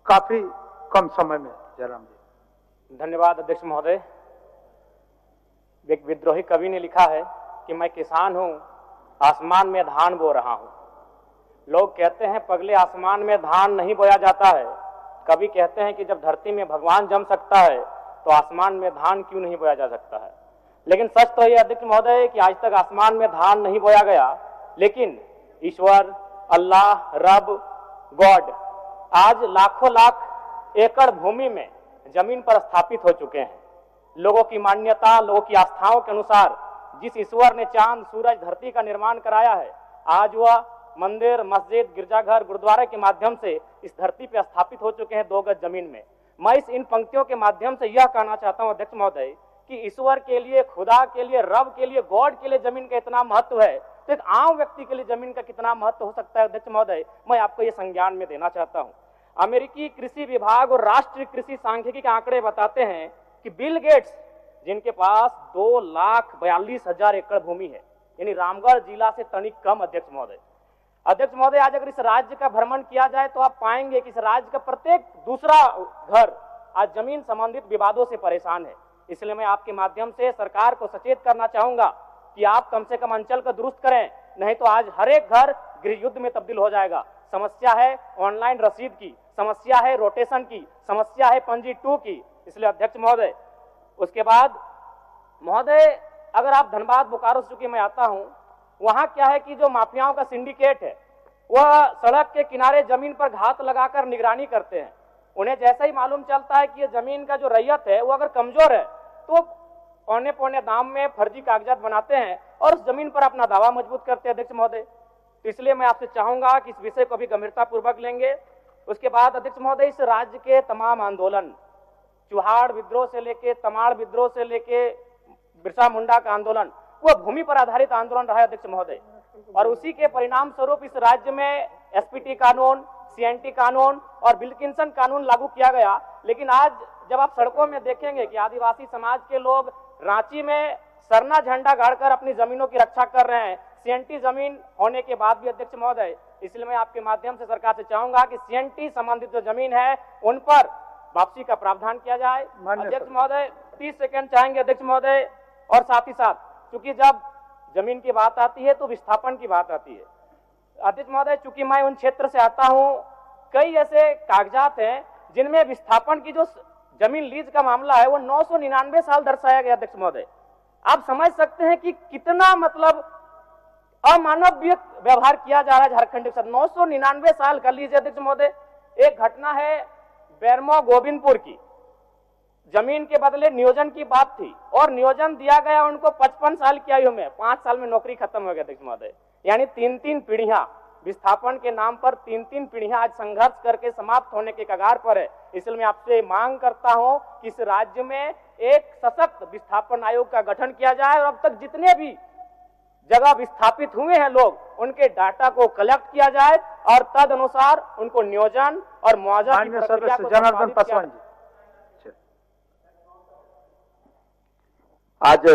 काफी कम समय में। जयराम जी। धन्यवाद अध्यक्ष महोदय। एक विद्रोही कवि ने लिखा है कि मैं किसान हूं, आसमान में धान बो रहा हूं। लोग कहते हैं पगले आसमान में धान नहीं बोया जाता है। कवि कहते हैं कि जब धरती में भगवान जम सकता है तो आसमान में धान क्यों नहीं बोया जा सकता है। लेकिन सच तो यह अध्यक्ष महोदय कि आज तक आसमान में धान नहीं बोया गया, लेकिन ईश्वर, अल्लाह, रब, गॉड आज लाखों लाख एकड़ भूमि में जमीन पर स्थापित हो चुके हैं। लोगों की मान्यता, लोगों की आस्थाओं के अनुसार जिस ईश्वर ने चांद, सूरज, धरती का निर्माण कराया है, आज वह मंदिर, मस्जिद, गिरजाघर, गुरुद्वारे के माध्यम से इस धरती पर स्थापित हो चुके हैं 2 गज जमीन में। मैं इन पंक्तियों के माध्यम से यह कहना चाहता हूं अध्यक्ष महोदय कि ईश्वर के लिए, खुदा के लिए, रब के लिए, गॉड के लिए जमीन का इतना महत्व है, तो एक आम व्यक्ति के लिए जमीन का कितना महत्व हो सकता है अध्यक्ष महोदय, मैं आपको यह संज्ञान में देना चाहता हूं। अमेरिकी कृषि विभाग और राष्ट्रीय कृषि सांख्यिकी के आंकड़े बताते हैं कि बिल गेट्स, जिनके पास 2,42,000 एकड़ भूमि है, यानी रामगढ़ जिला से तनिक कम अध्यक्ष महोदय। अध्यक्ष महोदय, आज अगर इस राज्य का भ्रमण किया जाए तो आप पाएंगे कि इस राज्य का प्रत्येक दूसरा घर आज जमीन संबंधित विवादों से परेशान है। इसलिए मैं आपके माध्यम से सरकार को सचेत करना चाहूंगा कि आप कम से कम अंचल को दुरुस्त करें, नहीं तो आज हर एक घर गृह युद्ध में तब्दील हो जाएगा। समस्या है ऑनलाइन रसीद की, समस्या है रोटेशन की, समस्या है पंजी 2 की। इसलिए अध्यक्ष महोदय, उसके बाद महोदय, अगर आप धनबाद, बोकारो से चूंकि मैं आता हूं, वहां क्या है कि जो माफियाओं का सिंडिकेट है वह सड़क के किनारे जमीन पर घात लगाकर निगरानी करते हैं। उन्हें जैसा ही मालूम चलता है कि ये जमीन का जो रैयत है वो अगर कमजोर है तो पौने पौने दाम में फर्जी कागजात बनाते हैं और उस जमीन पर अपना दावा मजबूत करते हैं अध्यक्ष महोदय। तो इसलिए मैं आपसे चाहूंगा कि इस विषय को भी गंभीरता पूर्वक लेंगे। उसके बाद अध्यक्ष महोदय, इस राज्य के तमाम आंदोलन, चुहाड़ विद्रोह से लेके, तमाड़ विद्रोह से लेके बिरसा मुंडा का आंदोलन, वह भूमि पर आधारित आंदोलन रहा है अध्यक्ष महोदय। और उसी के परिणाम स्वरूप इस राज्य में एसपीटी कानून, सीएनटी कानून और विल्किंसन कानून लागू किया गया। लेकिन आज जब आप सड़कों में देखेंगे कि आदिवासी समाज के लोग रांची में सरना झंडा गाड़कर अपनी जमीनों की रक्षा कर रहे हैं, सीएनटी जमीन होने के बाद भी अध्यक्ष महोदय। इसलिए मैं आपके माध्यम से सरकार से चाहूंगा कि सीएनटी संबंधित जो जमीन है उन पर वापसी का प्रावधान किया जाए। अध्यक्ष महोदय, 30 सेकंड चाहेंगे अध्यक्ष महोदय। और साथ ही साथ चूंकि जब जमीन की बात आती है तो विस्थापन की बात आती है अध्यक्ष महोदय। चूंकि मैं उन क्षेत्र से आता हूं, कई ऐसे कागजात हैं जिनमें विस्थापन की जो जमीन लीज का मामला है वो 999 साल दर्शाया गया अध्यक्ष महोदय। आप समझ सकते हैं कि कितना मतलब अमानवीय व्यवहार किया जा रहा है झारखंड के साथ। 999 साल कर लीजिए अध्यक्ष महोदय। एक घटना है बेरमो गोविंदपुर की, जमीन के बदले नियोजन की बात थी और नियोजन दिया गया उनको 55 साल की आयु में, 5 साल में नौकरी खत्म हो गया अध्यक्ष महोदय। यानी 3-3 पीढ़ियां विस्थापन के नाम पर 3-3 पीढ़ियां आज संघर्ष करके समाप्त होने के कगार पर है। इसलिए मैं आपसे मांग करता हूं कि इस राज्य में एक सशक्त विस्थापन आयोग का गठन किया जाए और अब तक जितने भी जगह विस्थापित हुए हैं लोग, उनके डाटा को कलेक्ट किया जाए और तद अनुसार उनको नियोजन और मुआवजा की प्रक्रिया को जनार्दन पासवान जी। आज